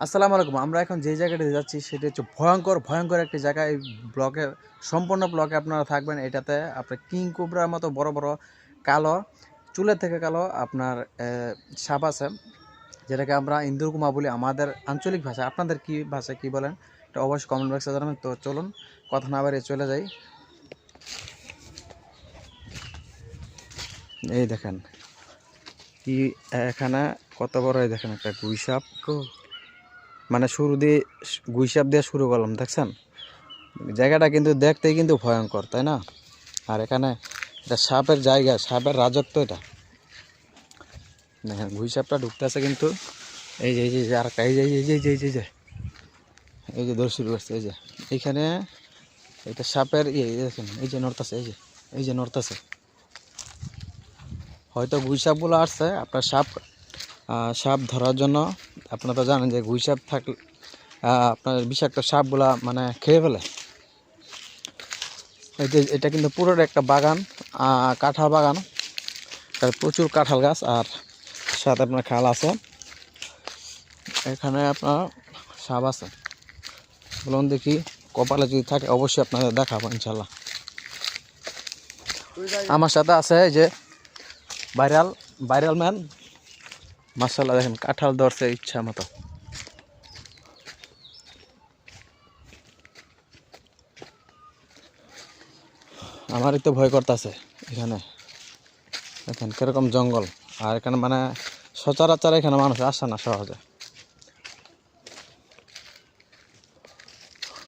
আসসালামু আলাইকুম। আমরা এখন যে জায়গাটাতে যাচ্ছি সেটা হচ্ছে ভয়ঙ্কর একটি জায়গা। এই ব্লকে সম্পূর্ণ ব্লকে আপনারা থাকবেন। এটাতে আপনার কিং কোবরার মতো বড় বড় কালো, চুলের থেকে কালো আপনার সাপ আছে, যেটাকে আমরা ইন্দুরকুমা বলি আমাদের আঞ্চলিক ভাষা। আপনাদের কি ভাষা কি বলেন এটা অবশ্যই কমেন্ট বক্সে জানাবেন। তো চলুন কথা না বাড়িয়ে চলে যাই। এই দেখেন কি এখানে কত বড়, এই দেখেন একটা গুই সাপ। মানে শুরু দিয়ে গুইসাপ দিয়ে শুরু করলাম, দেখছেন জায়গাটা কিন্তু দেখতেই কিন্তু ভয়ঙ্কর, তাই না? আর এখানে এটা সাপের জায়গা, সাপের রাজত্ব এটা। দেখেন গুইসাপটা ঢুকতেছে কিন্তু এই যে আর এই যে এই যে দৌড় শুরু করছে। এই যে এইখানে এটা সাপের দেখেন, এই যে নড়তেছে, এই যে নড়তেছে। হয়তো গুইসাপগুলো আসছে আপনার সাপ ধরার জন্য। আপনারা তো জানেন যে গুইসাপ থাকলে আপনার বিষাক্ত সাপগুলা মানে খেয়ে ফেলে। এটা কিন্তু পুরোটা একটা বাগান, কাঁঠাল বাগান, প্রচুর কাঁঠাল গাছ আর সাথে আপনার খাল আছে। এখানে আপনার সাপ আছে, বলুন দেখি কপালে যদি থাকে অবশ্যই আপনাদের দেখাবো ইনশাল্লাহ। আমার সাথে আছে এই যে ভাইরাল ম্যান। মাশাআল্লাহ দেখেন কাঁঠাল ধরছে ইচ্ছা মতো। আমারই তো ভয় করতেছে। এখানে দেখেন কিরকম জঙ্গল, আর এখানে মানে সচরাচর এখানে মানুষ আসে না সহজে।